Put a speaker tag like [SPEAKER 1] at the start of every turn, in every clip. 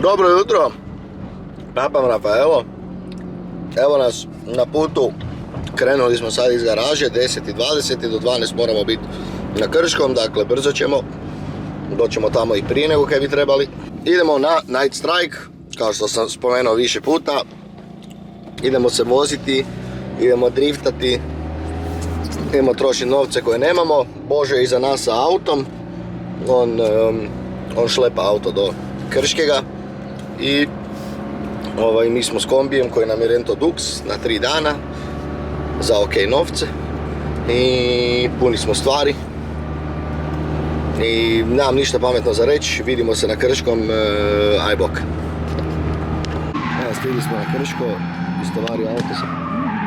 [SPEAKER 1] Dobro jutro, papam Rafaelo. Evo nas na putu, krenuli smo sad iz garaže, 10:20 do 12 moramo biti na Krškom, dakle brzo ćemo. Doćemo tamo i prije nego kaj bi trebali. Idemo na Night Strike, kao što sam spomenuo više puta. Idemo se voziti, idemo driftati, idemo trošiti novce koje nemamo. Božo je iza nas sa autom, on šlepa auto do Krškega i mi smo s kombijem koji nam je rento Dux na 3 dana za ok novce i puni smo stvari i nemam ništa pametno za reći. Vidimo se na Krškom, aj bok. Evo, stigli smo na Krško, istovario auto sam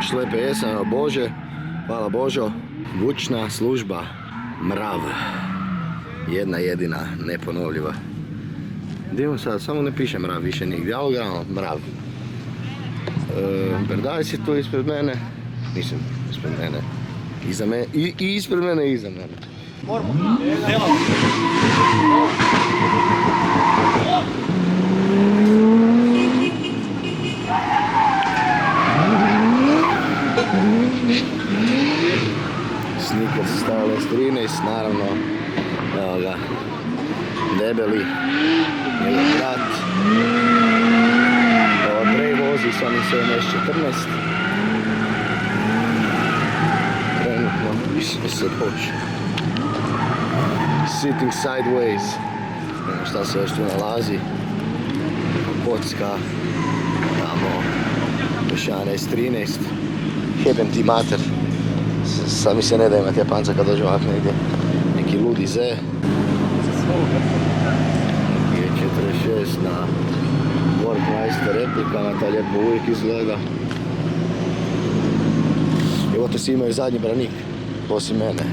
[SPEAKER 1] šlepe jesam, Bože, hvala Božo. Vučna služba Mrav, jedna jedina, neponovljiva. Gdje sad, samo ne piše Mrav više nigdje, ali gledamo Mrav. Berdajs je tu ispred mene, mislim ispred mene, iza mene, i ispred mene i iza mene. Snickers Styles 13, naravno, evo ga, debeli, njegov brat. Prej vozi sa onim svojim S14. Trenutno, više se poče. Sitting sideways. Nema šta se još tu nalazi. Kocka. Tamo. Pešana S13. Jebem ti mater. Sad mi se ne da imati Japanca kad dođe ovak negdje. Neki ludi Z. G46 na Workmeister replikama, ta lijepo uvijek izgleda. Evo te svi imaju zadnji branik, osim mene.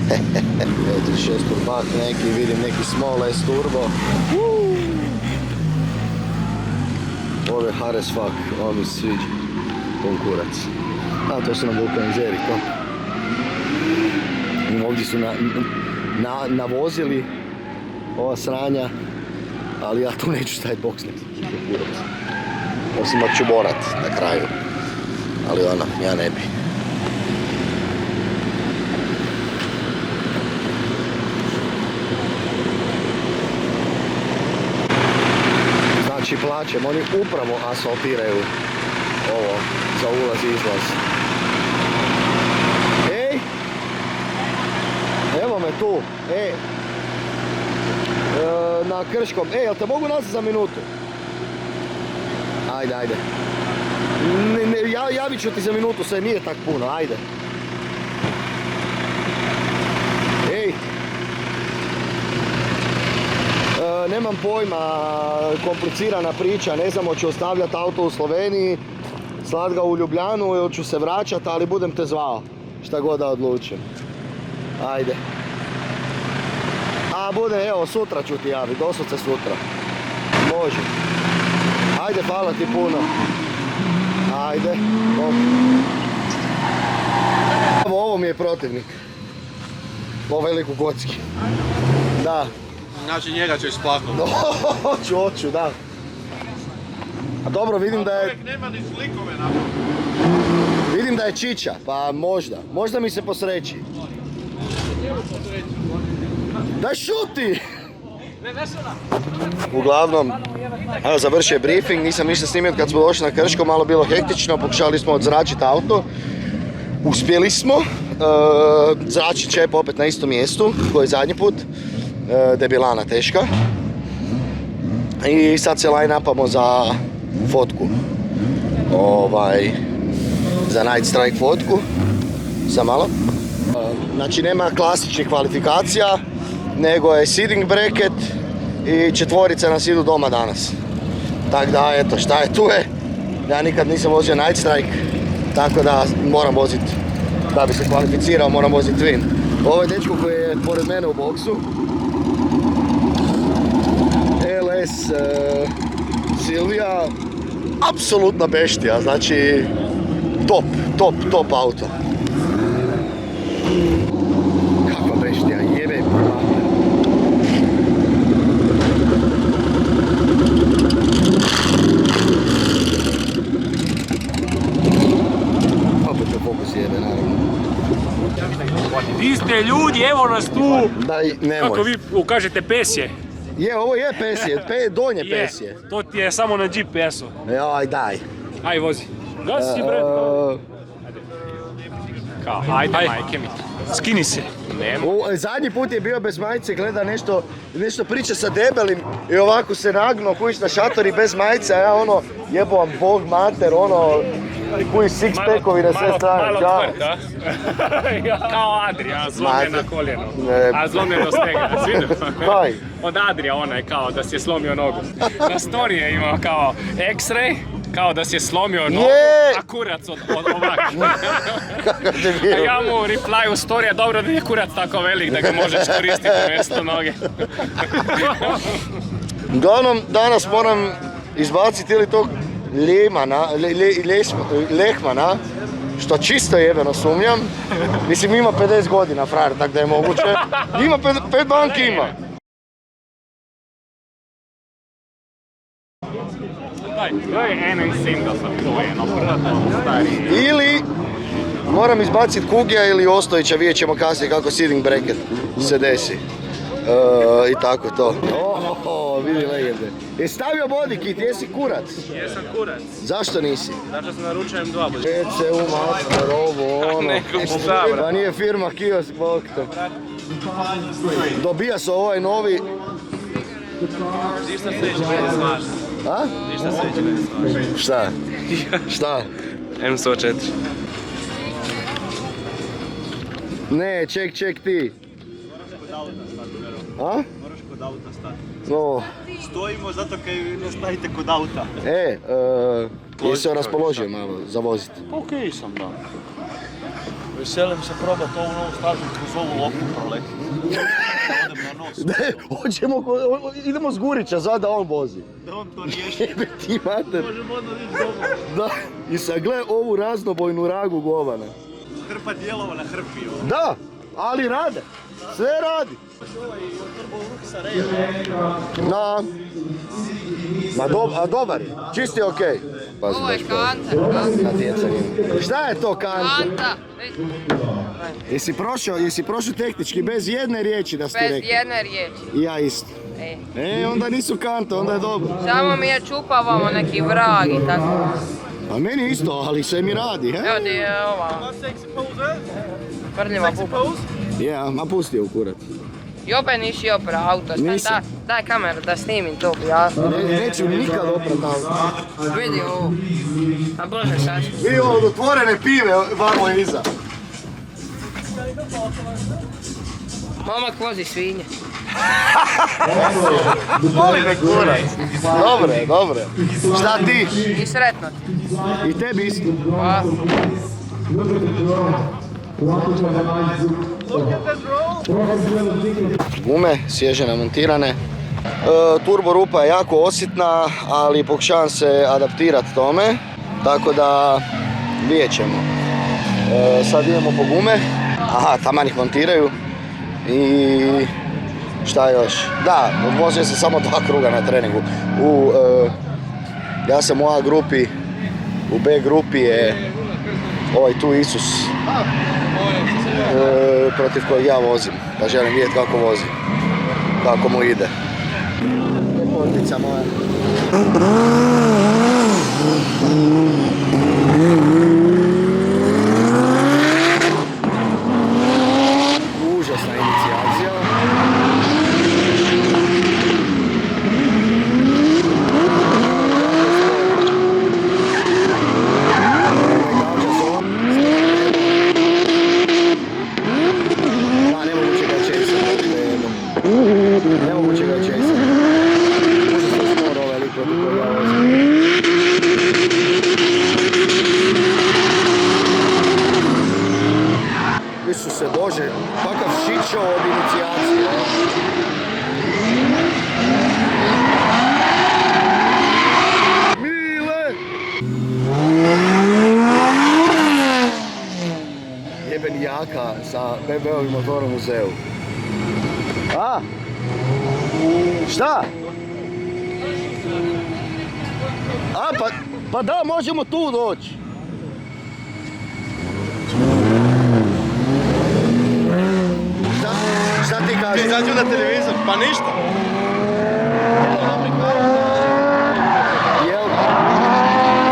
[SPEAKER 1] 36 turbak neki, vidim neki Small S turbo. Ovo je hard as fuck, ovo mi se sviđa. Pun kurac. A to su nam vulkanizeri, to. Ovdje su navozili ova sranja, ali ja tu neću staviti boksnik. Osim da ću morat na kraju. Ali ja ne bi. Znači plaćem, oni upravo asfaltiraju ovo za ulaz i izlaz. Ej! Evo me tu, ej! Na Krškom. Ej, jel te mogu nazvat za minutu? Ajde. Javit ću ti za minutu, sve nije tak puno, ajde. Ej! Nemam pojma, komplicirana priča, ne znam hoću ostavljati auto u Sloveniji, slat ga u Ljubljanu ili ću se vraćati, ali budem te zvao, šta god da odlučim. Ajde. A bude, evo, sutra ću ti javiti, doslovce sutra. Može. Ajde, hvala ti puno. Ajde. Ovo mi je protivnik. Ovo veliku kocki. Da.
[SPEAKER 2] Znači njega ćeš splaknuti.
[SPEAKER 1] Hoću, da. A dobro, vidim da je...
[SPEAKER 2] Čovjek nema ni slikove na...
[SPEAKER 1] Vidim da je čiča, pa možda mi se posreći. Daj šuti! Uglavnom, evo završio je briefing, nisam ništa snimio kad smo došli na Krško, malo bilo hektično, pokušali smo odzračiti auto. Uspjeli smo, zračni čep opet na istom mjestu, koji je zadnji put, debilana teška. I sad se line-upamo za fotku. Za Night Strike fotku. Sam malo. Znači nema klasičnih kvalifikacija, nego je seeding bracket i četvorica nas idu doma danas. Tako da, eto, šta je tu je. Ja nikad nisam vozio Night Strike, tako da moram voziti, da bi se kvalificirao, moram voziti Twin. Ovo je dečko koji je pored mene u boksu. LS Silvija, apsolutna beštija, znači top auto. Kakva beštija, jebe.
[SPEAKER 3] Kugi, evo nas tu.
[SPEAKER 1] Daj, nemoj.
[SPEAKER 3] Kako vi ukažete pesje?
[SPEAKER 1] Je, ovo je pesje, donje
[SPEAKER 3] Je,
[SPEAKER 1] pesje.
[SPEAKER 3] to ti je samo na GPS-u.
[SPEAKER 1] Aj, daj.
[SPEAKER 3] Aj, vozi. Gasi bre. Kao, ajde majke mi. Skini se. Nema.
[SPEAKER 1] Zadnji put je bio bez majice, gleda nešto priča sa debelim i ovako se nagnuo, kujiš na šator i bez majice, a ja ono, jebo vam bog mater, ono, kujiš six-packovi na sve strane.
[SPEAKER 3] Malo tvrd, da? Kao Adrija, zlomljen na koljeno. A zlomljeno stega, svidio?
[SPEAKER 1] Kaj?
[SPEAKER 3] Od Adrija onaj kao da si je slomio nogu. Na story je imao kao X-ray, kao da si je slomio nogu, a kurac od ovak. A ja mu reply u storija, dobro da je kurac tako velik da ga možeš koristiti mjesto noge.
[SPEAKER 1] Uglavnom, danas moram izbaciti ili tog Lehmana, što čisto jebeno sumnjam. Mislim, ima 50 godina, frajer, tako da je moguće. Ima 5 banki ima.
[SPEAKER 3] To je eno i single sam čujeno, stari.
[SPEAKER 1] Ili moram izbaciti Kugija ili Ostojića, vidjet ćemo kasnije kako sitting bracket se desi. I tako to. Vidi legende. Jesi stavio body kit, jesi kurac?
[SPEAKER 3] Jesam kurac.
[SPEAKER 1] Zašto nisi?
[SPEAKER 3] Zato što naručujem 2 body.
[SPEAKER 1] PCU master, ovo, ono.
[SPEAKER 3] Neko stavra.
[SPEAKER 1] Pa nije firma kiosk, bok te. Dobija se ovaj novi.
[SPEAKER 2] Ništa se neće meni svažiti.
[SPEAKER 1] A?
[SPEAKER 2] Ništa se neće meni svažiti.
[SPEAKER 1] Šta? Šta?
[SPEAKER 2] M104.
[SPEAKER 1] Ne, ček ti. A?
[SPEAKER 2] Moraš kod auta stati.
[SPEAKER 1] No.
[SPEAKER 2] Stojimo zato kaj ne stavite kod auta.
[SPEAKER 1] Jesi se raspoložio malo za voziti?
[SPEAKER 2] Okej sam, da. Veselim se probat ovu novu stažu kroz ovu loptu proletiti. Odem na nos.
[SPEAKER 1] Idemo s Gurića, da on vozi.
[SPEAKER 2] Da on to riješi.
[SPEAKER 1] Jebe ti mater.
[SPEAKER 2] Možemo onda ići doma.
[SPEAKER 1] Da, i sad gle ovu raznobojnu ragu govana.
[SPEAKER 2] Hrpa dijelova na hrpi ovo.
[SPEAKER 1] Da, ali rade. Sve radi. Na. A dobar je. Čisti je okej.
[SPEAKER 4] Ovo je kanta.
[SPEAKER 1] Natjecanje. Šta je to kanta?
[SPEAKER 4] Kanta.
[SPEAKER 1] Jesi prošao tehnički bez jedne riječi da ste
[SPEAKER 4] Bez
[SPEAKER 1] rekli?
[SPEAKER 4] jedne riječi.
[SPEAKER 1] I ja isto. Onda nisu kante, onda je dobro.
[SPEAKER 4] Samo mi je čupavamo neki vrag i tako.
[SPEAKER 1] A meni isto, ali sve mi radi, he?
[SPEAKER 4] Evo ti je ova prljiva buba.
[SPEAKER 1] Ma pusti je u kurac.
[SPEAKER 4] I opet nisi opra auto.
[SPEAKER 1] Nisam.
[SPEAKER 4] Daj kameru da snimim to, jasno.
[SPEAKER 1] Neću nikad oprat auto.
[SPEAKER 4] Vidi ovo. A bože sad.
[SPEAKER 1] Vidi ovo od otvorene pive, vamo iza.
[SPEAKER 4] Momak vozi svinje.
[SPEAKER 1] Voli me kurac. Dobre. Šta ti?
[SPEAKER 4] I sretno.
[SPEAKER 1] I tebi isto.
[SPEAKER 4] Pa.
[SPEAKER 1] Gume svježe namontirane. Turbo rupa je jako osjetna, ali pokušavam se adaptirati tome, tako da vidjet ćemo. Sad idemo po gume. Aha, taman ih montiraju. I šta još? Da, odvozio sam samo 2 kruga na treningu. Ja sam u A grupi, u B grupi je ovaj tu Isus protiv kojeg ja vozim, pa želim vidjeti kako vozi, kako mu ide. Ljepotica moja. Užasna inicijacija. Nemoguće ga česati. Možda se sporo ovaj lik protiv koji ja vozim. Isuse Bože, kakav shit show od inicijacije. Mile! Jeben jaka sa BB-ovim motorom u Zeu. A? Šta? A, pa da, možemo tu doći. Šta Šta ti kažeš?
[SPEAKER 2] Izađu na televizor, pa ništa.
[SPEAKER 1] Jel?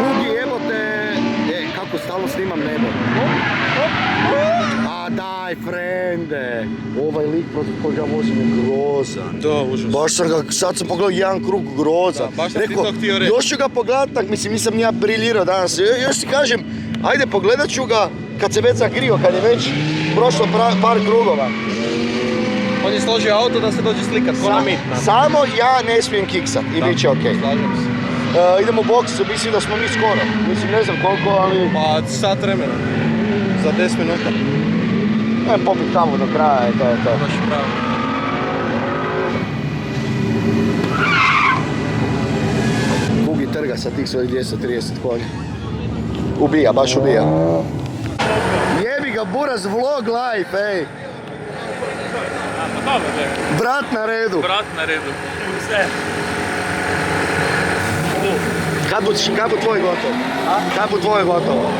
[SPEAKER 1] Kugi, evo te... kako stalno snimam nebo. A daj, frende. Ovaj lik protiv kojeg ja vozim je grozan.
[SPEAKER 2] Da, užas.
[SPEAKER 1] Baš sam ga, sad sam pogledao jedan krug grozan.
[SPEAKER 2] Da, baš sam ti to htio reći.
[SPEAKER 1] Još ću ga pogledat, mislim, nisam ja briljirao danas. Još ti kažem, ajde pogledat ću ga kad se već zagrio, kad je već prošlo par krugova.
[SPEAKER 2] On je složio auto da se dođe slikat, ko na mit.
[SPEAKER 1] Samo ja ne smijem kiksat i bit će okej.
[SPEAKER 2] Slažem se.
[SPEAKER 1] Idemo u boks, mislim da smo mi skoro. Mislim, ne znam koliko, ali...
[SPEAKER 2] Pa sat vremena. Za 10 minuta.
[SPEAKER 1] Popit kavu do kraja i to je to.
[SPEAKER 2] Baš pravo.
[SPEAKER 1] Kugi trga sa tih svojih 230 konja. Ubija, baš ubija. Jebi ga, Buraz, vlog life, ej.
[SPEAKER 3] Dobro,
[SPEAKER 1] Brat na redu.
[SPEAKER 3] brat na redu. Sve.
[SPEAKER 1] Kad bu tvoj gotovo? Kad bu tvoj gotovo?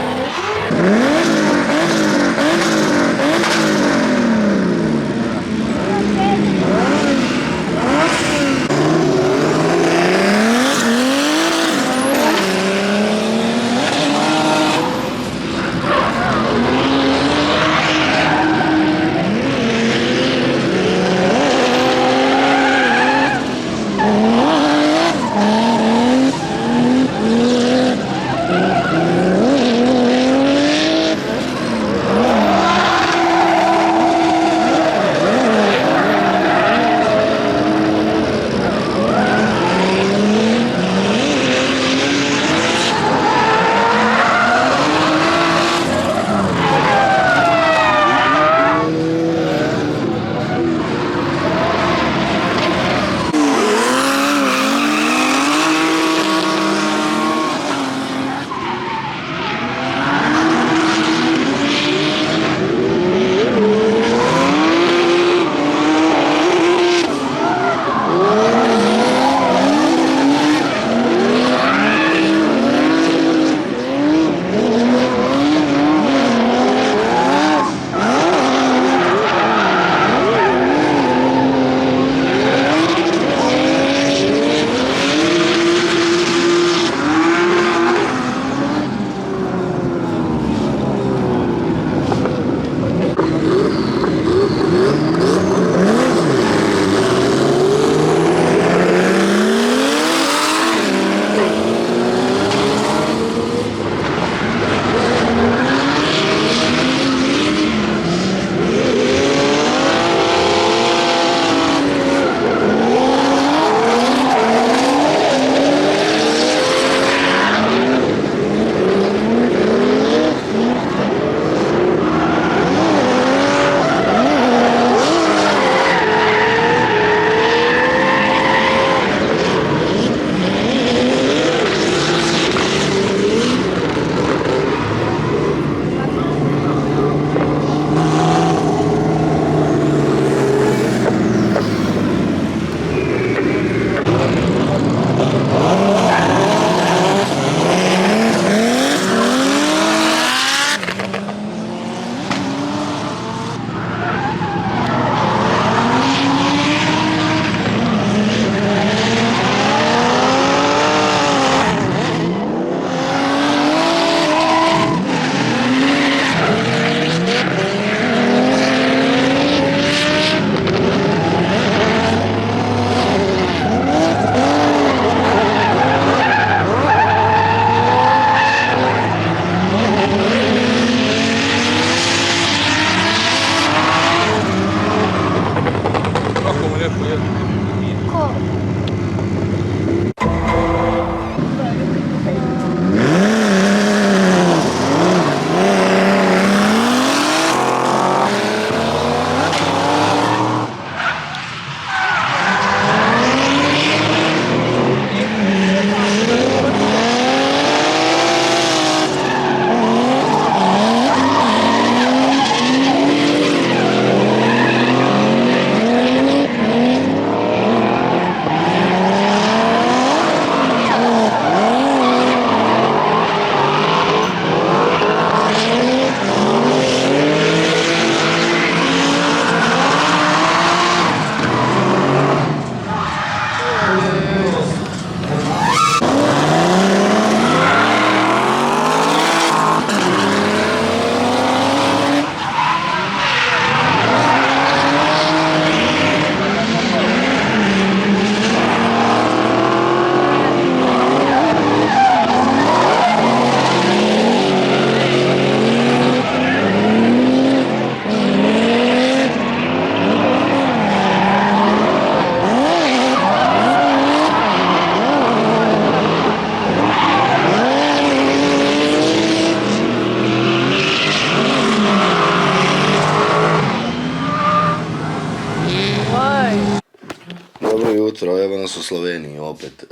[SPEAKER 1] Dobro jutro, evo nas u Sloveniji opet.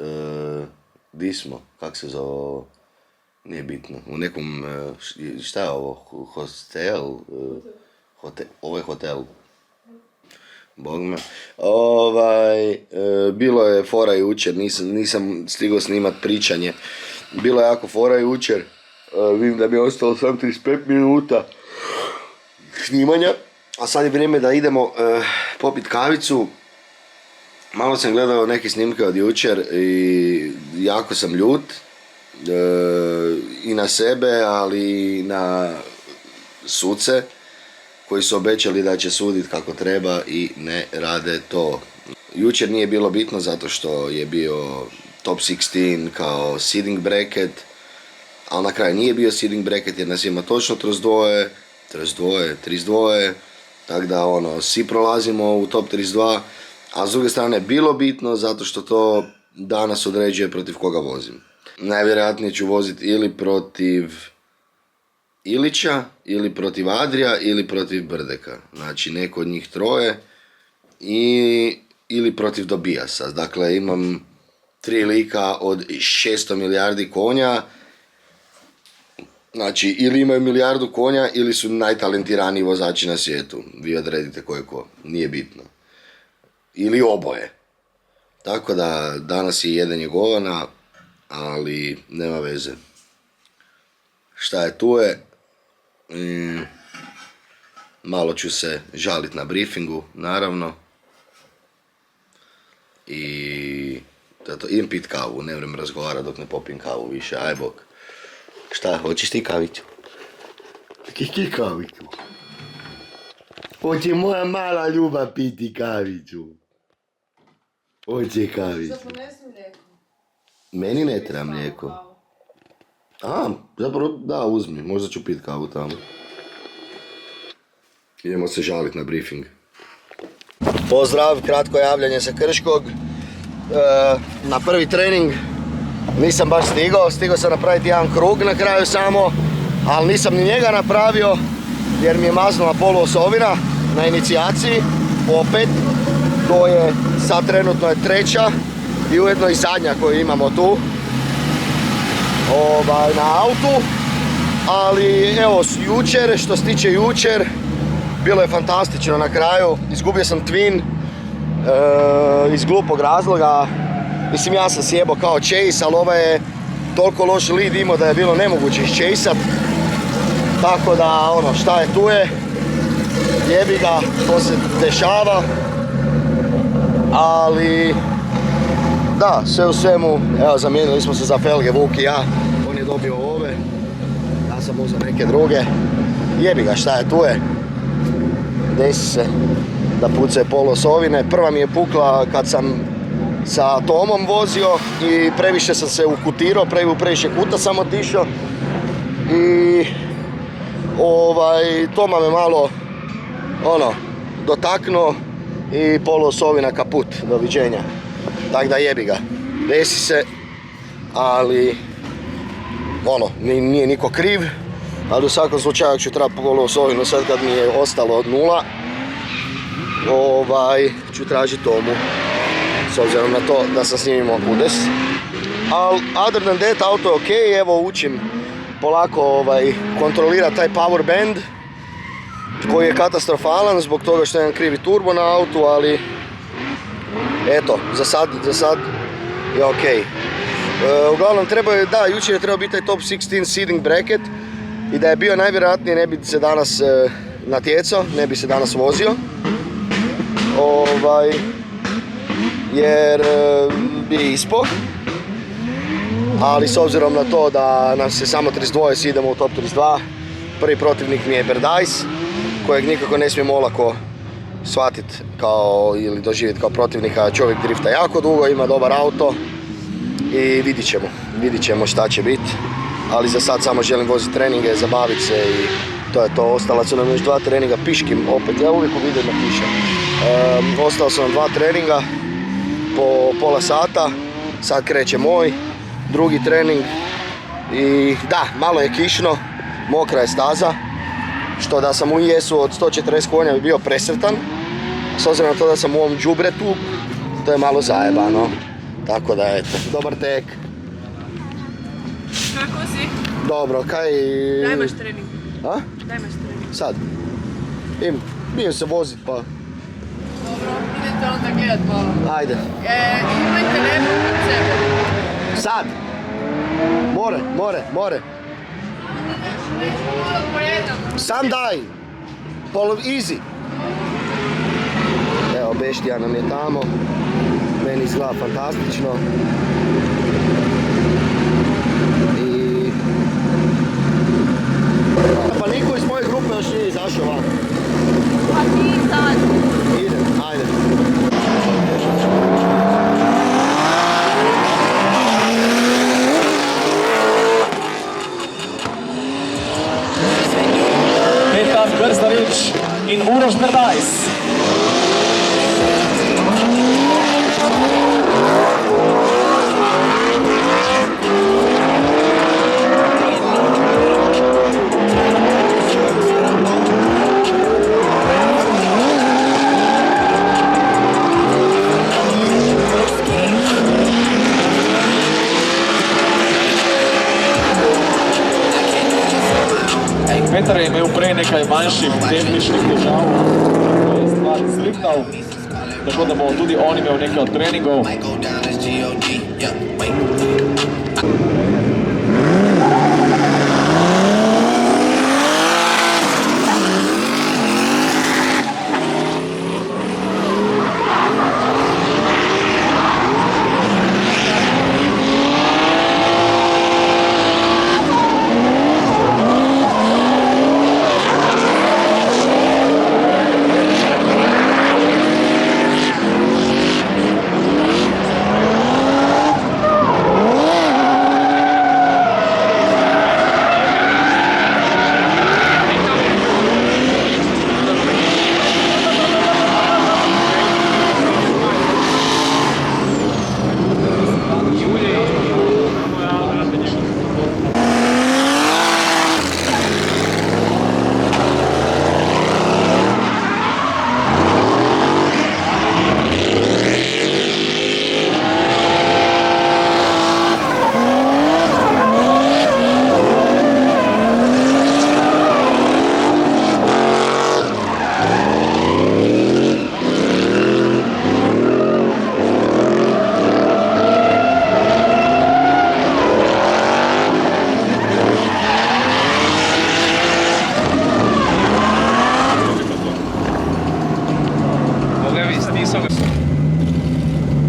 [SPEAKER 1] Di smo? Kak se zove ovo? Nije bitno. U nekom, šta je ovo? Hostel? Ovo je hotel. Bog me. Bilo je fora jučer, nisam stigao snimat pričanje. Bilo je jako fora jučer. Vidim da mi je ostalo samo 35 minuta snimanja. A sad je vrijeme da idemo popit kavicu. Malo sam gledao neke snimke od jučer i jako sam ljut. I na sebe, ali i na suce koji su obećali da će suditi kako treba i ne rade to. Jučer nije bilo bitno zato što je bio top 16 kao seeding bracket, ali na kraju nije bio seeding bracket jer nas ima točno 32, tako da svi prolazimo u top 32, a s druge strane bilo bitno zato što to danas određuje protiv koga vozim. Najvjerojatnije ću voziti ili protiv Ilića, ili protiv Adrija, ili protiv Brdeka. Znači neko od njih troje ili protiv Dobijasa. Dakle, imam 3 lika od 600 milijardi konja. Znači, ili imaju milijardu konja, ili su najtalentiraniji vozači na svijetu. Vi odredite ko je ko, nije bitno. Ili oboje. Tako da danas je jedan Jegovana, ali nema veze. Šta je tu je? Malo ću se žaliti na briefingu, naravno. I idem pit kavu, ne vrem razgovarati dok ne popijem kavu više, aj bok. Šta, hoćeš ti kavicu? Ti kavicu? Hoće moja mala ljubav piti kavicu. Hoće kavicu. Meni ne treba mlijeko. Zapravo da, uzmi, možda ću pit kavu tamo. Idemo se žaliti na briefing. Pozdrav, kratko javljanje sa Krškog. Na prvi trening nisam baš stigao sam napraviti jedan krug na kraju samo, ali nisam ni njega napravio jer mi je maznula poluosovina na inicijaciji, opet. To je sad trenutno je 3. i ujedno i zadnja koju imamo tu na autu, ali evo jučer, što se tiče jučer, bilo je fantastično na kraju. Izgubio sam twin iz glupog razloga. Mislim, ja sam sjebao kao chase, ali ovaj je toliko loš lead imao da je bilo nemoguće ischaseat. Tako da, šta je tu je, jebi ga, to se dešava. Ali, da, sve u svemu, evo, zamijenili smo se za felge, Vuk i ja. On je dobio ove, ja sam uzeo neke druge. Jebi ga, šta je tu je. Desi se da pucaju poluosovine. Prva mi je pukla kad sam sa Tomom vozio i previše sam se ukutirao, previše kuta sam otišao. I Toma me malo dotaknuo i poluosovina kaput, doviđenja. Tako da jebi ga, desi se, ali nije niko kriv, ali u svakom slučaju ću trebati poluosovinu sad kad mi je ostalo od 0, ću tražiti Tomu, s obzirom na to da sam s njim imao udes. Ali other than that, auto je ok, evo učim polako kontrolirati taj power band koji je katastrofalan zbog toga što imam krivi turbo na autu, ali eto, za sad je ok. Uglavnom jučer je trebao biti taj top 16 seeding bracket i da je bio najvjerojatnije ne bi se danas natjecao, ne bi se danas vozio. Jer bi ispao, ali s obzirom na to da nas je samo 32, svi idemo u top 32, prvi protivnik mi je Berdajs, kojeg nikako ne smijem olako shvatiti ili doživjeti kao protivnika. Čovjek drifta jako dugo, ima dobar auto i vidit ćemo šta će biti, ali za sad samo želim voziti treninge, zabaviti se i to je to. Ostala su nam još 2 treninga piškim, opet, ja uvijek u videima pišem. Ostala su nam 2 treninga po pola sata, sad kreće moj drugi trening i da, malo je kišno, mokra je staza, što da sam u IS-u od 140 konja bi bio presretan, s obzirom na to da sam u ovom đubretu to je malo zajebano. Tako da eto, dobar tek.
[SPEAKER 5] Kako si?
[SPEAKER 1] Dobro, kaj...
[SPEAKER 5] Daj imaš trening.
[SPEAKER 1] A?
[SPEAKER 5] Daj imaš trening.
[SPEAKER 1] Sad. Bijem se vozit pa...
[SPEAKER 5] Dobro, idete onda gledat malo.
[SPEAKER 1] Ajde.
[SPEAKER 5] Imaj telefon kod sebe.
[SPEAKER 1] Sad! More. Sam daj! Easy! Evo, Beštija nam je tamo. Meni izgleda fantastično. I... Pa niko iz moje grupe još nije izašao van.
[SPEAKER 5] Pa ti sad.
[SPEAKER 1] Idem, ajde.
[SPEAKER 6] Petar Krzdarić in Uroš Berdajs. Petar je imel prej nekaj manjših tehničnih težav, ko je stvar izrihtal, tako da bo tudi on imel nekaj od treningov.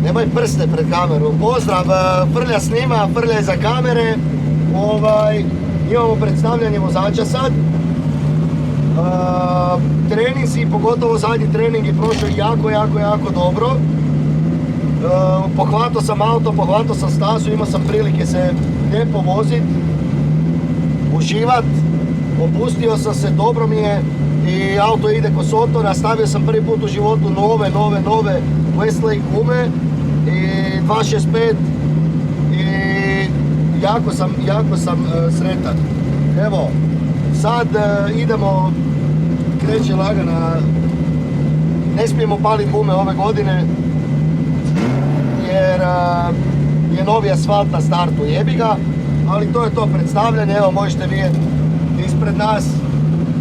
[SPEAKER 1] Nemoj prste pred kameru. Pozdrav, Frlja snima, Frlja je za kamere. Imamo predstavljanje vozača sad. Treninzi, pogotovo zadnji trening je prošao jako dobro. Pohvatao sam auto, pohvatao sam stazu, imao sam prilike se lijepo vozit, uživat. Opustio sam se, dobro mi je i auto ide ko sotora. Stavio sam prvi put u životu nove Westlake gume i 265 i jako sam sretan. Evo, sad idemo, kreće lagana, ne smijemo paliti gume ove godine jer je novi asfalt na startu, jebi ga, ali to je to predstavljanje. Evo, možete vidjeti ispred nas,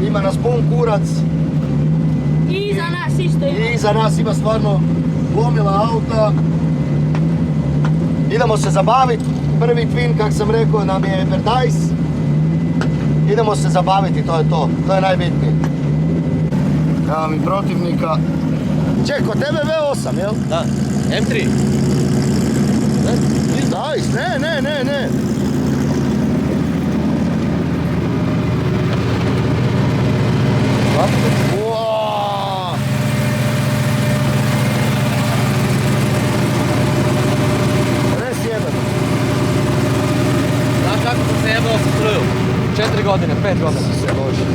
[SPEAKER 1] ima nas pun kurac.
[SPEAKER 5] I iza nas isto ima.
[SPEAKER 1] I iza nas ima stvarno gomila auta. Idemo se zabaviti. Prvi twin, kak sam rekao, nam je Berdajs. Idemo se zabaviti, to je to. To je najbitnije. Evo mi protivnika. Ček, kod tebe V8, jel?
[SPEAKER 2] Da. M3.
[SPEAKER 1] Berdajs, ne. Uaaaa! Res jebeno.
[SPEAKER 2] Znaš kako sam se jebao sa struju? 4 godine, 5 godina.
[SPEAKER 1] Se loži.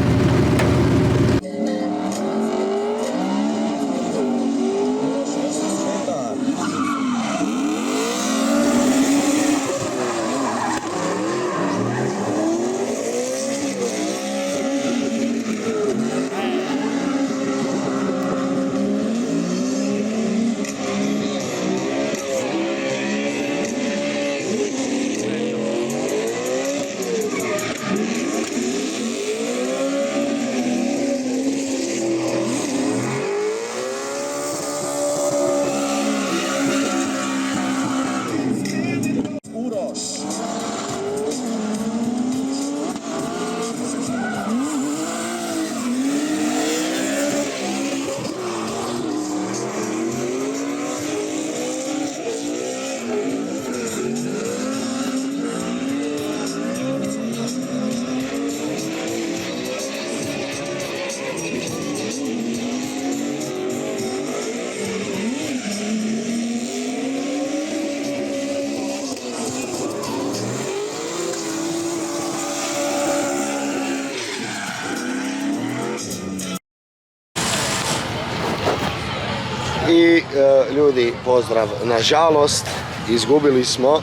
[SPEAKER 1] ljudi, pozdrav. Nažalost, izgubili smo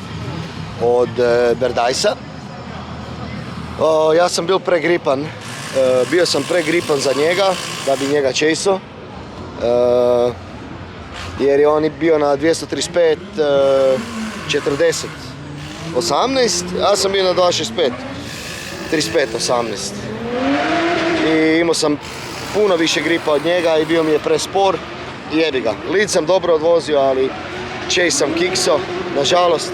[SPEAKER 1] od Berdajsa. Ja sam bio sam pregripan za njega, da bi njega časao. Jer je on bio na 235, 40, 18, ja sam bio na 265, 35, 18. I imao sam puno više gripa od njega i bio mi je prespor i jebi ga. Lead sam dobro odvozio, ali chase sam kiksao, nažalost.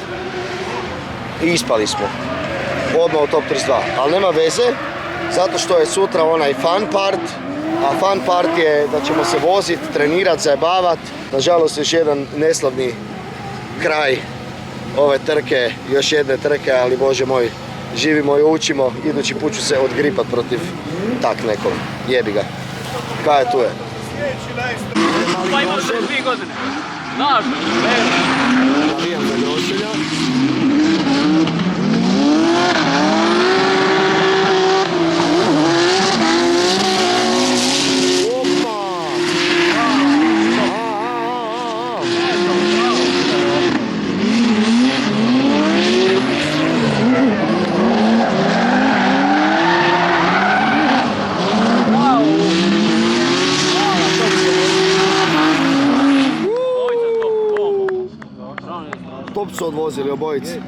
[SPEAKER 1] I ispali smo. Odmah u top 32, ali nema veze, zato što je sutra onaj fun part, a fun part je da ćemo se voziti, trenirati, zajebavati. Nažalost, još jedan neslavni kraj ove trke, još jedne trke, ali bože moj, živimo i učimo, idući put ću se odgripat protiv tak nekog, jebi ga. Kaj je tu je?
[SPEAKER 3] Pa imaš 2 godine. Znaš,
[SPEAKER 1] Navijam za Grošelja. Top su odvozili obojici.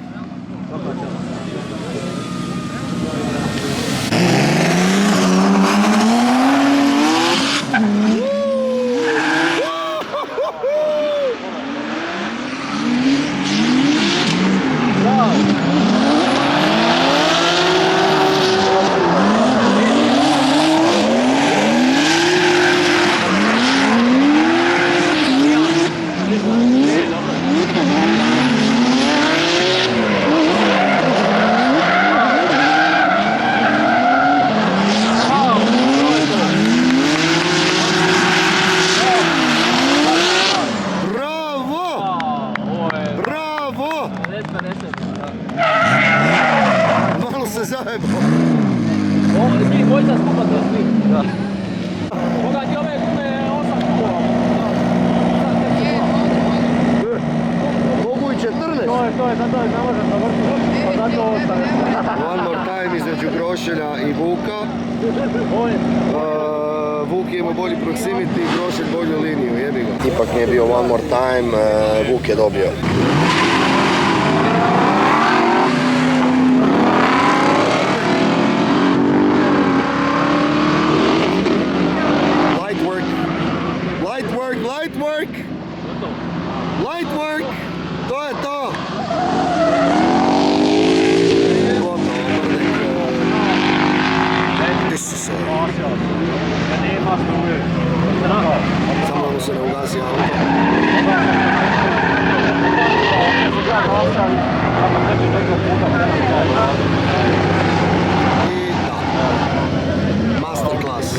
[SPEAKER 1] Malo se zajebao.
[SPEAKER 3] Svi dvojica skupa to svi. Pogađi ove kume 8 kupa.
[SPEAKER 1] Mogu i 14.
[SPEAKER 3] To je, zato ne možem završiti. Pa zato ostane.
[SPEAKER 1] One more time između Grošelja i Vuka. Vuk je imao bolji proximity, Grošelj bolju liniju, jebi ga. Ipak nije bio one more time, Vuk je dobio. Light work, to je to. Samo da mu se ne ugasi auto. I da. Masterclass.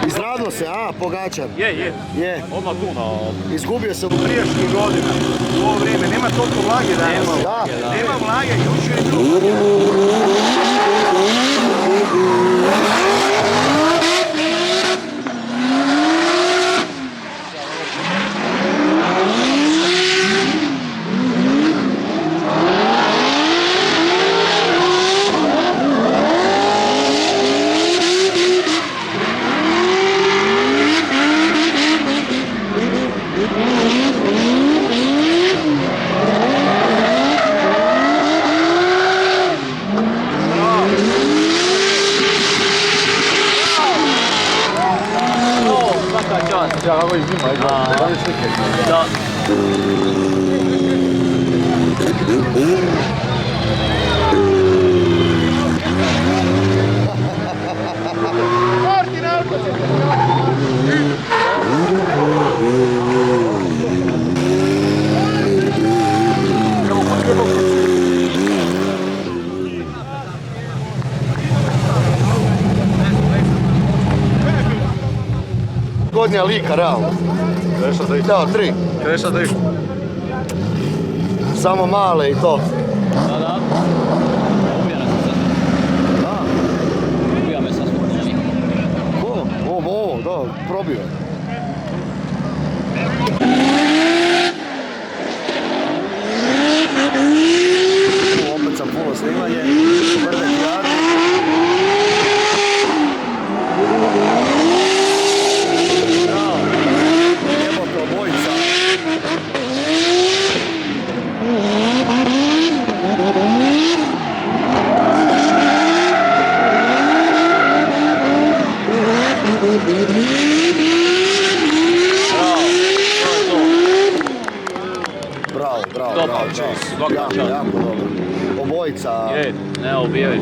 [SPEAKER 1] Izradilo se, Pogačar. Je.
[SPEAKER 2] Odmah tu na...
[SPEAKER 1] Izgubio se u
[SPEAKER 2] Prijašnjih godina, u ovo vrijeme, nema toliko vlage danas. Nema vlage, jučer je bilo. Ja kako ih zima, da li slike?
[SPEAKER 3] Da.
[SPEAKER 1] Godnja lika, realno.
[SPEAKER 2] Kreša da ih.
[SPEAKER 1] Evo, 3.
[SPEAKER 2] Kreša da ih.
[SPEAKER 1] Samo male i to.
[SPEAKER 3] Da. Ubijena sam sad.
[SPEAKER 1] Da.
[SPEAKER 3] Ubija me sad zbog njih.
[SPEAKER 1] Ko? Ovo, da, probio. Opet sam puno snimanje. Brde pijani. Jebote obojica. Bravo.
[SPEAKER 3] Dobar čas, svaka čast.
[SPEAKER 1] Jako dobro. Obojica.
[SPEAKER 3] Je, ne ubijaju.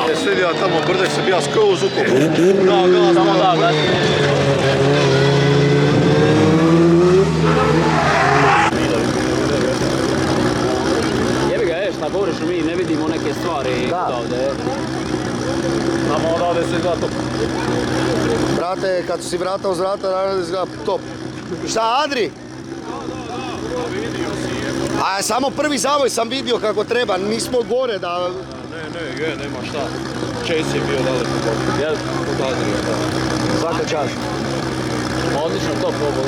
[SPEAKER 2] Jesi vidio tamo brdek se bija skroz ukop.
[SPEAKER 3] Da. Jebi ga, šta govoriš, mi ne vidimo neke stvari ovdje.
[SPEAKER 2] Tamo odavde se izgleda top.
[SPEAKER 1] Brate, kad su si vrata uz vrata, naravno izgleda top. Šta, Adri? A samo prvi zavoj sam vidio kako treba, nismo gore da...
[SPEAKER 2] Ne, nema šta. Chase je bio daleko top.
[SPEAKER 3] Jel?
[SPEAKER 2] Kod Adrija, da.
[SPEAKER 1] Svaka čast.
[SPEAKER 3] Odlično top ovo.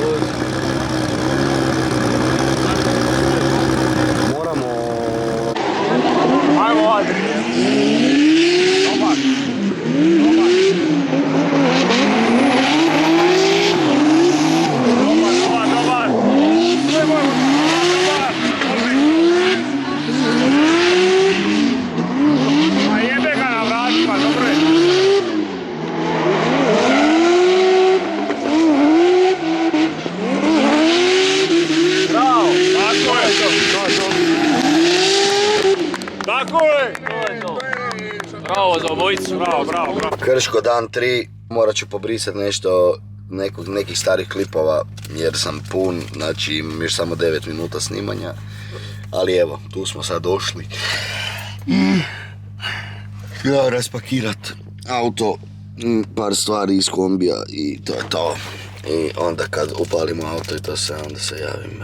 [SPEAKER 1] Moramo...
[SPEAKER 3] Ajmo Adri. Dobar. A jebe ga na vratima, dobro je. Bravo, tako je to. Tako je. To je to. Bravo za obojicu, bravo.
[SPEAKER 1] Krško dan 3, morat ću pobrisati nešto, nekih starih klipova jer sam pun, znači još samo 9 minuta snimanja. Ali evo, tu smo sad došli. Ja raspakirat auto, par stvari iz kombija i to je to. I onda kad upalimo auto i to se, onda se javim.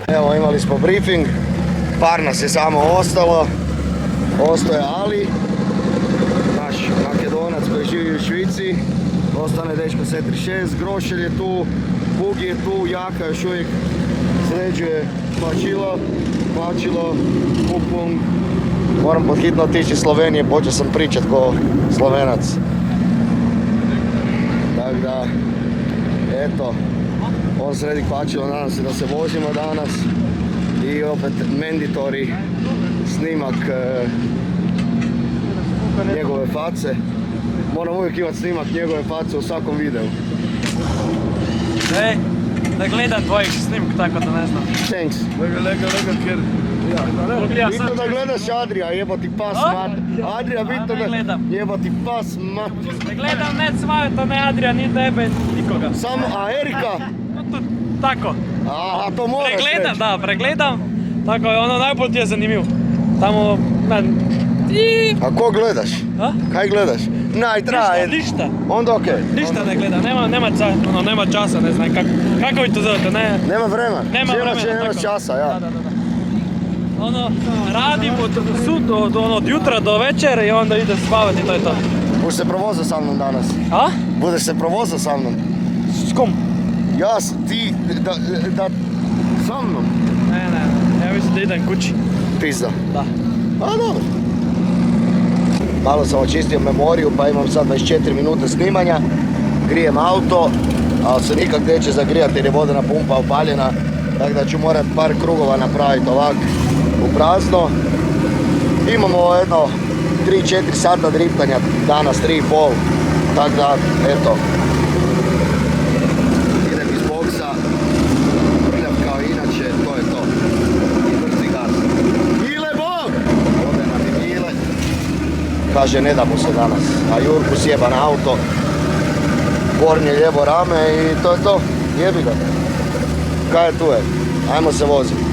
[SPEAKER 1] Evo, imali smo briefing, par nas je samo ostalo. Ostao je Ali, naš Makedonac koji živi u Švici. Ostane dečko C36, Grošelj je tu, Bugi je tu, Jaka još uvijek sređuje mačilo, kupung. Moram podhitno otići iz Slovenije, počeo sam pričat ko Slovenac. Tako da, eto, on sredi kvačilo, nadam se da se vozimo danas. I opet mandatory snimak njegove face. Moram uvijek imati snimak njegove face u svakom videu.
[SPEAKER 4] Ej, da gledam tvojih snimk, tako da ne znam.
[SPEAKER 1] Thanks.
[SPEAKER 2] Lega, ker...
[SPEAKER 1] Bitno da gledaš Adrija, jebo ti pas mat. Adrija, bitno da... Jebo ti pas mat.
[SPEAKER 4] Ne gledam ne Cvajota, ne Adrija, ni tebe, nikoga.
[SPEAKER 1] Samo, a Erika?
[SPEAKER 4] Tako.
[SPEAKER 1] A to moraš
[SPEAKER 4] Pregledam,
[SPEAKER 1] reći.
[SPEAKER 4] da, pregledam. Tako je, ono najbolj ti je zanimljivo. Tamo,
[SPEAKER 1] A ko gledaš?
[SPEAKER 4] A?
[SPEAKER 1] Kaj gledaš? Najtraje.
[SPEAKER 4] Ništa.
[SPEAKER 1] Onda okej.
[SPEAKER 4] Ništa ne gledam, nema časa, ne znam kako vi to zovete, ne.
[SPEAKER 1] Nema vremena.
[SPEAKER 4] Nema vremena,
[SPEAKER 1] Nema
[SPEAKER 4] tako.
[SPEAKER 1] časa, ja.
[SPEAKER 4] Da. Ono, radim od jutra do večera i onda idem spavati i to je to.
[SPEAKER 1] Budeš se provozao sa mnom danas?
[SPEAKER 4] A?
[SPEAKER 1] Budeš se provozao sa mnom?
[SPEAKER 4] S kom?
[SPEAKER 1] Ja, ti, da, sa mnom?
[SPEAKER 4] Ne, ja mislim da idem kući.
[SPEAKER 1] Pizda.
[SPEAKER 4] Da.
[SPEAKER 1] A dobro. Malo sam očistio memoriju pa imam sad 24 minute snimanja. Grijem auto, ali se nikak neće zagrijati jer je vodena pumpa upaljena. Tako da ću morat par krugova napraviti ovak u prazno. Imamo jedno 3-4 sata driftanja, danas 3,5. Tako da, eto. Idem iz boksa, prljav kao inače, to je to. I brzi gas. Mile Bog! Ode nam i Mile. Kaže, ne da mu se danas. A Jurku sjeba na auto. Gornje lijevo rame i to je to. Jebi ga. Kaj je tu je? Ajmo se voziti.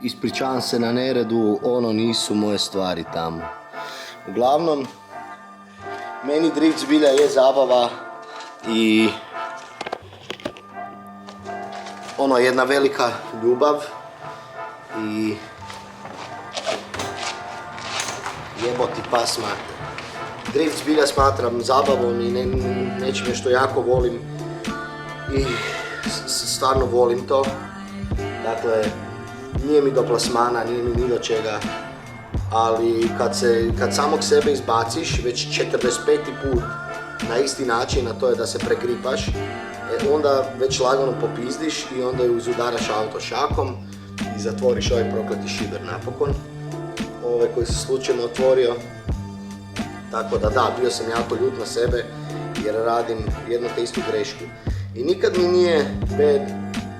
[SPEAKER 1] Ispričavam se na neredu, ono nisu moje stvari tamo. Uglavnom, meni drift zbilja je zabava i ono jedna velika ljubav i jeboti pas mater. Drift zbilja smatram zabavom i nečime što jako volim i stvarno volim to. Dakle, nije mi do plasmana, nije mi ni do čega, ali kad samog sebe izbaciš već 45. put na isti način, a to je da se pregripaš, onda već lagano popizdiš i onda ju uzudaraš auto šakom i zatvoriš ovaj prokleti šiber napokon, ovaj koji se slučajno otvorio. Tako da, bio sam jako ljut na sebe jer radim jednu te istu grešku. I nikad mi nije bed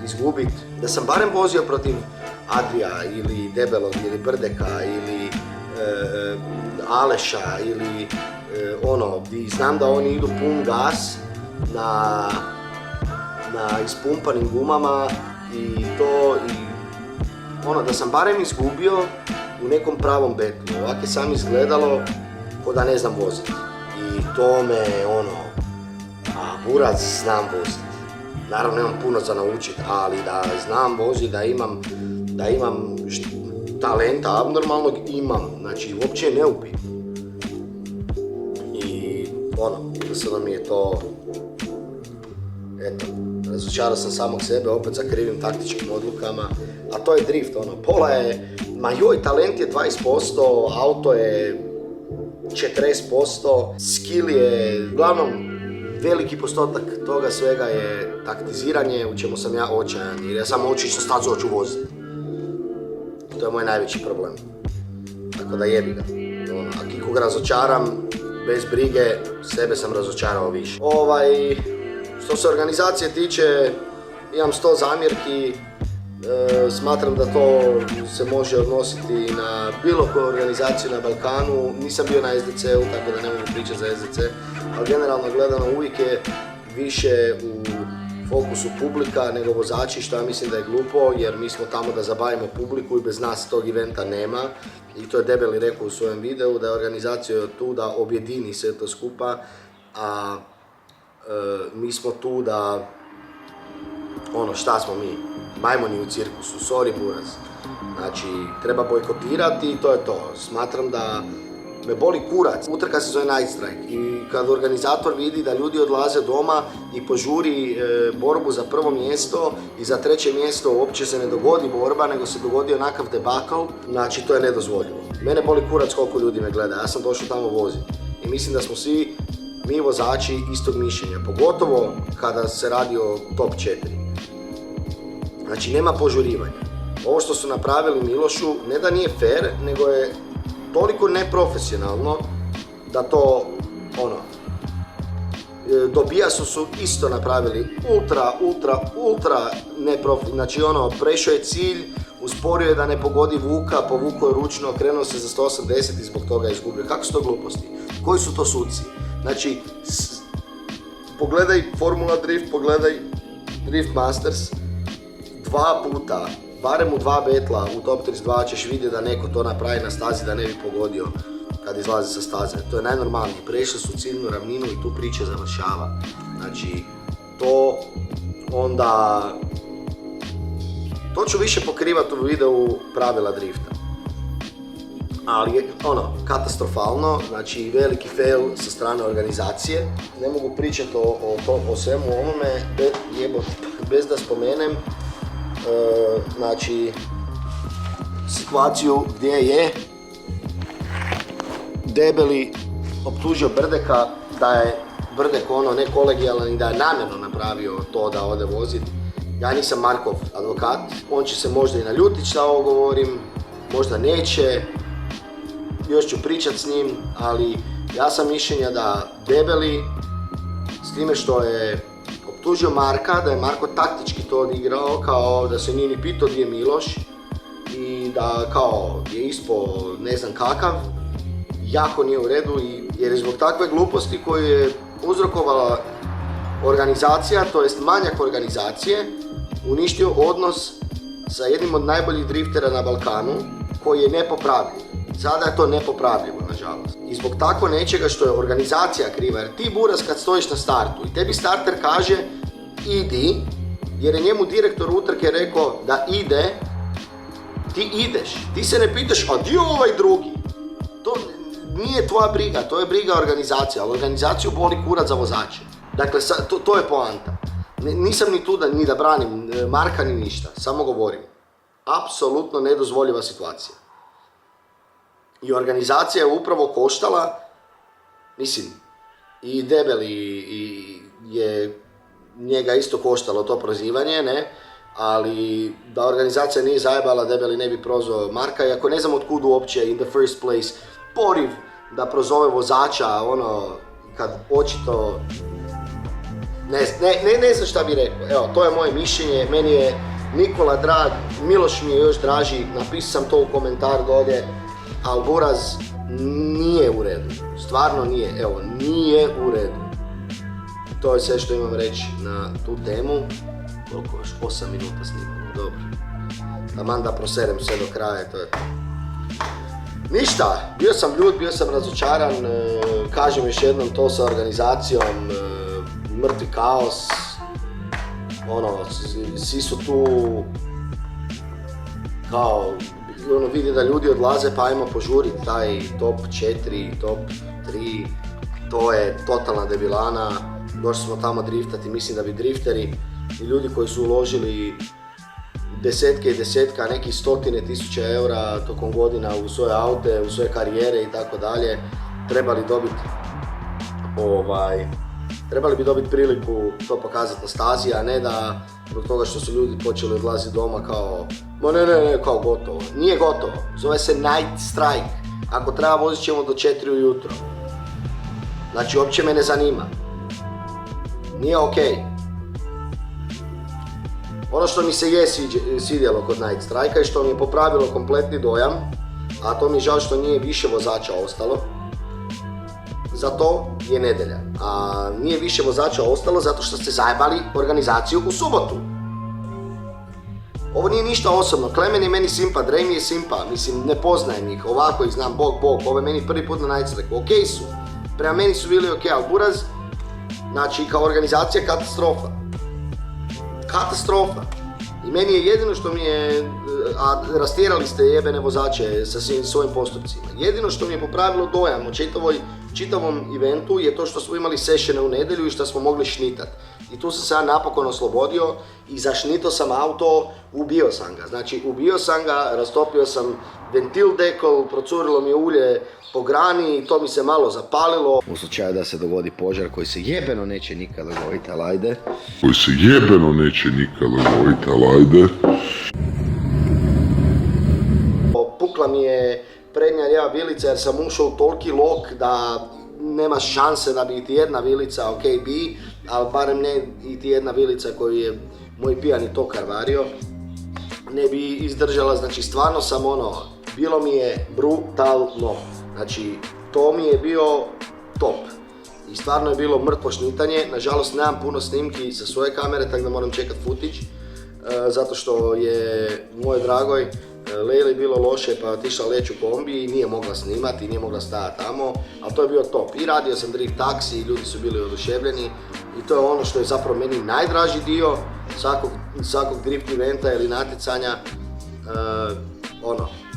[SPEAKER 1] izgubit da sam barem vozio protiv Adrija ili Debelog ili Brdeka ili Aleša ili i znam da oni idu pun gas na ispumpanim gumama i to da sam barem izgubio u nekom pravom betlu. Ovak je sam izgledalo ko da ne znam voziti i to me a burac znam voziti. Naravno nemam puno za naučiti, ali da znam voziti, da imam talenta abnormalnog imam, znači uopće je neupitno. I jednostavno mi je to, eto, razočarao sam samog sebe opet za krivim taktičkim odlukama, a to je drift, pola je, ma joj, talent je 20%, auto je 40%, skill je, uglavnom, veliki postotak toga svega je taktiziranje, u čemu sam ja očajan, jer ja samo očišću stazu hoću voziti. To je moj najveći problem. Tako da jebi ga. Ako ikog razočaram, bez brige, sebe sam razočarao više. Što se organizacije tiče, imam 100 zamjerki, Smatram da to se može odnositi na bilo koju organizaciju na Balkanu. Nisam bio na SDC-u, tako da ne mogu pričati za SDC, ali generalno gledano uvijek je više u fokusu publika nego vozači, što ja mislim da je glupo, jer mi smo tamo da zabavimo publiku i bez nas tog eventa nema. I to je Debeli rekao u svojem videu, da je organizacija tu da objedini sve to skupa, a mi smo tu da, šta smo mi? Majmoni u cirkusu, sorry buraz. Znači, treba bojkotirati i to je to. Smatram da me boli kurac. Utrka se zove Night Strike i kad organizator vidi da ljudi odlaze doma i požuri borbu za prvo mjesto i za treće mjesto uopće se ne dogodi borba, nego se dogodi onakav debakl, znači to je nedozvoljivo. Mene boli kurac koliko ljudi me gleda, ja sam došao tamo voziti i mislim da smo svi mi vozači istog mišljenja, pogotovo kada se radi o top 4. Znači nema požurivanja. Ovo što su napravili Milošu, ne da nije fair, nego je toliko neprofesionalno da to, Dobijasu su isto napravili ultra neprofesionalno. Znači prešao je cilj, usporio je da ne pogodi Vuka, povukao je ručno, krenuo se za 180 i zbog toga je izgubio. Kako su to gluposti? Koji su to suci? Znači, pogledaj Formula Drift, pogledaj Drift Masters, 2 puta, barem u 2 betla u top 32 ćeš vidjeti da neko to napravi na stazi da ne bi pogodio kad izlazi sa staze. To je najnormalnije. Prešli su ciljnu ravninu i tu priča završava. Znači, to onda... To ću više pokrivati u videu pravila drifta. Ali je katastrofalno, znači veliki fail sa strane organizacije. Ne mogu pričati o svemu ovome bez da spomenem znači situaciju gdje je Debeli optužio Brdeka da je Brdek ne kolegijalan i da je namjerno napravio to da ode voziti. Ja nisam Markov advokat, on će se možda i naljutiti šta ovo govorim, možda neće, još ću pričat s njim, ali ja sam mišljenja da Debeli s time što je optužio Marka, da je Marko taktički to odigrao, kao da se nije ni pitao gdje je Miloš i da kao je ispao ne znam kakav, jako nije u redu jer je zbog takve gluposti koju je uzrokovala organizacija, to jest manjak organizacije, uništio odnos sa jednim od najboljih driftera na Balkanu koji je nepopravljiv. Sada je to nepopravljivo, nažalost. I zbog tako nečega što je organizacija kriva, jer ti buraz kad stojiš na startu i tebi starter kaže idi, jer je njemu direktor utrke rekao da ide, ti ideš. Ti se ne pitaš, a di je ovaj drugi? To nije tvoja briga, to je briga organizacija, ali organizaciju boli kurac za vozače. Dakle, to je poanta. Nisam ni tu ni da branim Marka ni ništa, samo govorim. Apsolutno nedozvoljiva situacija. I organizacija je upravo koštala, mislim, i Debeli je njega isto koštalo to prozivanje, ne? Ali da organizacija nije zajebala, Debeli ne bi prozvao Marka, iako ne znam otkud uopće in the first place poriv da prozove vozača, kad očito... Ne znam šta bi rekao, evo, to je moje mišljenje, meni je Nikola drag, Miloš mi je još draži, napisao sam to u komentar dolje, ali buraz nije u redu, stvarno nije, evo, nije u redu. To je sve što imam reći na tu temu, koliko još, 8 minuta snimamo, dobro. Taman da proserem sve do kraja, to je to. Ništa, bio sam ljut, bio sam razočaran, kažem još jednom to sa organizacijom, mrtvi kaos, svi su tu kao, vidi da ljudi odlaze pa ajmo požuriti taj top 4, top 3, to je totalna debilana, došli smo tamo driftati, mislim da bi drifteri i ljudi koji su uložili desetke i desetke, neki 100.000 eura tokom godina u svoje aute, u svoje karijere i tako dalje, trebali bi dobiti priliku to pokazati na stazi, a ne da zbog toga što su ljudi počeli odlaziti doma kao ne, kao gotovo. Nije gotovo, zove se Night Strike. Ako treba vozit ćemo do 4 ujutro. Znači, uopće me ne zanima. Nije okej. Ono što mi se je svidjelo kod Night Strike-a i što mi je popravilo kompletni dojam, a to mi je žao što nije više vozača ostalo, za to je nedjelja. A nije više vozača ostalo zato što ste zajebali organizaciju u subotu. Ovo nije ništa osobno, Klemen je meni simpa, Drej mi je simpa, mislim ne poznajem ih, ovako ih znam, bog, ovo je meni prvi put na Night Strike, ok su, prema meni su bili ok, ali Buraz, znači kao organizacija katastrofa. Katastrofa. I meni je jedino što mi je, a rastjerali ste jebene vozače sa svim svojim postupcima, jedino što mi je popravilo dojam u čitavom eventu je to što smo imali sessione u nedjelju i što smo mogli šnitat. I tu sam se ja napokon oslobodio i zašnito sam auto, ubio sam ga. Znači ubio sam ga, rastopio sam ventil dekol, procurilo mi je ulje po grani i to mi se malo zapalilo. U slučaju da se dogodi požar koji se jebeno neće nikad dogoditi, ali ajde. Pukla mi je prednja lijeva vilica jer sam ušao u toliki lok da nema šanse da bi iti jedna vilica, ok bi, ali barem ne iti jedna vilica koju je moj pijani tokar vario, ne bi izdržala, znači stvarno sam bilo mi je brutalno, znači to mi je bio top i stvarno je bilo mrtvo šnitanje, nažalost nemam puno snimki sa svoje kamere, tako da moram čekat footage, zato što je moje dragoj Lejli bilo loše pa otišla leći u kombi i nije mogla snimati, nije mogla stajati tamo, ali to je bio top. I radio sam drift taksi i ljudi su bili oduševljeni i to je ono što je zapravo meni najdraži dio svakog drift eventa ili natjecanja,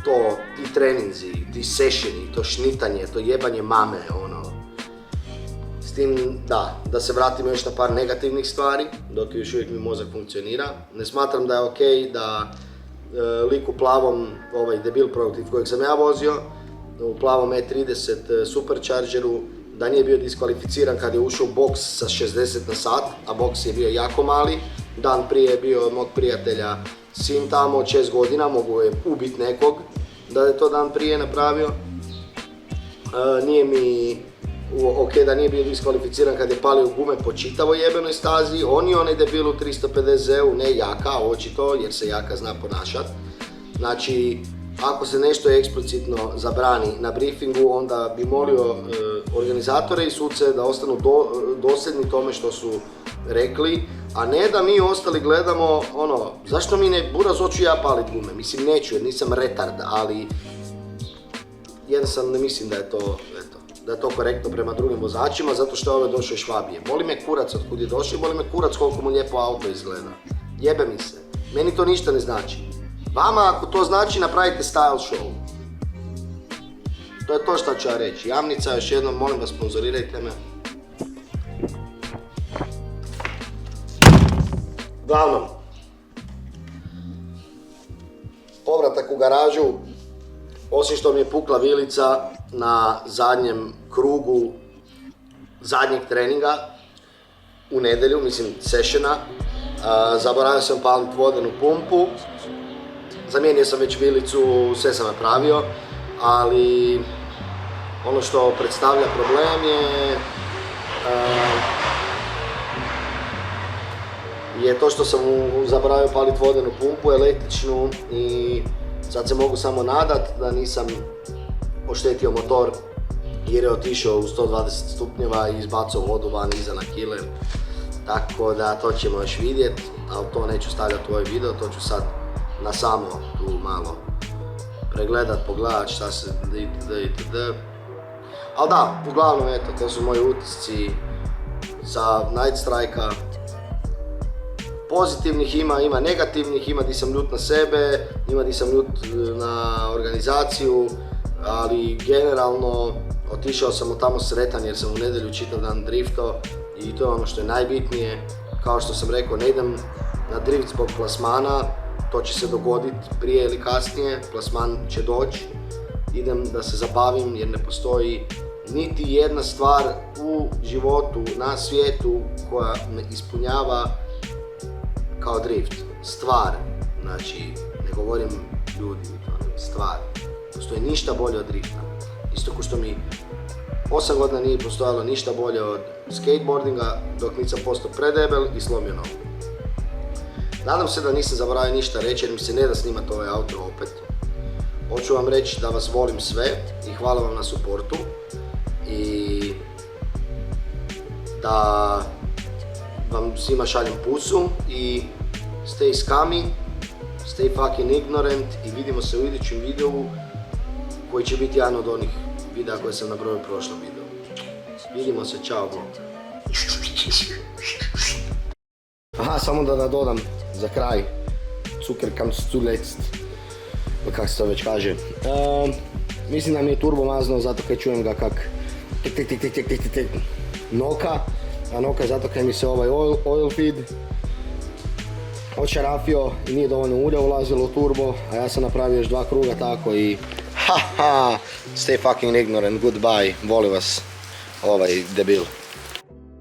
[SPEAKER 1] to ti treninzi, ti sessioni, to šnitanje, to jebanje mame, S tim, da se vratimo još na par negativnih stvari, dok još uvijek mi mozak funkcionira. Ne smatram da je ok da lik u plavom, debil protiv kojeg sam ja vozio, u plavom E30 Superchargeru, da nije bio diskvalificiran kad je ušao u boks sa 60 na sat, a boks je bio jako mali. Dan prije je bio mog prijatelja sin tamo od 6 godina, mogu je ubit nekog da je to dan prije napravio. Nije mi ok da nije bio diskvalificiran kad je palio gume po čitavoj jebenoj stazi, on je onaj debil u 350Z-u, ne Jaka, očito, jer se Jaka zna ponašat. Znači, ako se nešto eksplicitno zabrani na briefingu, onda bi molio organizatore i suce da ostanu dosljedni tome što su rekli, a ne da mi ostali gledamo, zašto mi ne, Buraz, hoću ja palit gume, mislim neću jer nisam retard, ali jednostavno ne mislim da je to korektno prema drugim vozačima, zato što je ovaj došao iz Švabije. Boli me kurac od kud je došao i boli me kurac koliko mu lijepo auto izgleda. Jebe mi se. Meni to ništa ne znači. Vama ako to znači napravite style show. To je to što ću ja reći. Jamnica, još jednom molim vas, sponzorirajte me. Uglavnom, povratak u garažu, osim što mi je pukla vilica na zadnjem krugu zadnjeg treninga u nedjelju, mislim sessiona, zaboravio sam paliti vodenu pumpu, zamijenio sam već vilicu, sve sam napravio, ali ono što predstavlja problem je to što sam zaboravio paliti vodenu pumpu električnu i sad se mogu samo nadat da nisam oštetio motor jer je otišao u 120 stupnjeva i izbacao vodu van iza na kiler. Tako da to ćemo još vidjeti, ali to neću stavljati u ovaj video, to ću sad na samo tu malo pogledat šta se itd. Ali da, uglavnom eto, to su moji utisci sa Night Strike-a. Pozitivnih ima negativnih, ima di sam ljut na sebe, ima di sam ljut na organizaciju, ali generalno otišao sam tamo sretan jer sam u nedjelju čitav dan driftao i to je ono što je najbitnije. Kao što sam rekao, ne idem na drift zbog plasmana, to će se dogoditi prije ili kasnije, plasman će doći. Idem da se zabavim jer ne postoji niti jedna stvar u životu, na svijetu koja me ispunjava kao drift. Stvar, znači ne govorim ljudi, stvar. Postoji ništa bolje od drifta. Isto ko što mi 8 godina nije postojalo ništa bolje od skateboardinga dok nisam postao predebel i slomio nogu. Nadam se da nisam zaboravio ništa reći jer mi se ne da snimati ovaj outro opet. Hoću vam reći da vas volim sve i hvala vam na supportu. I da vam svima šaljem pusu i stay scummy, stay fucking ignorant i vidimo se u idućem videu koji će biti jedan od onih videa koje sam nabrojio u prošlom videu. Vidimo se, čao bro. Aha, samo da nadodam za kraj. Zucker comes zuletzt. Kako se to već kaže. Mislim da mi je turbo mazno zato kaj čujem ga kak tik noka. A noka je zato kaj mi se ovaj oil feed očarafio i nije dovoljno ulja ulazilo u turbo, a ja sam napravio još 2 kruga tako i haha, stay fucking ignorant, goodbye, volim vas, ovaj debil.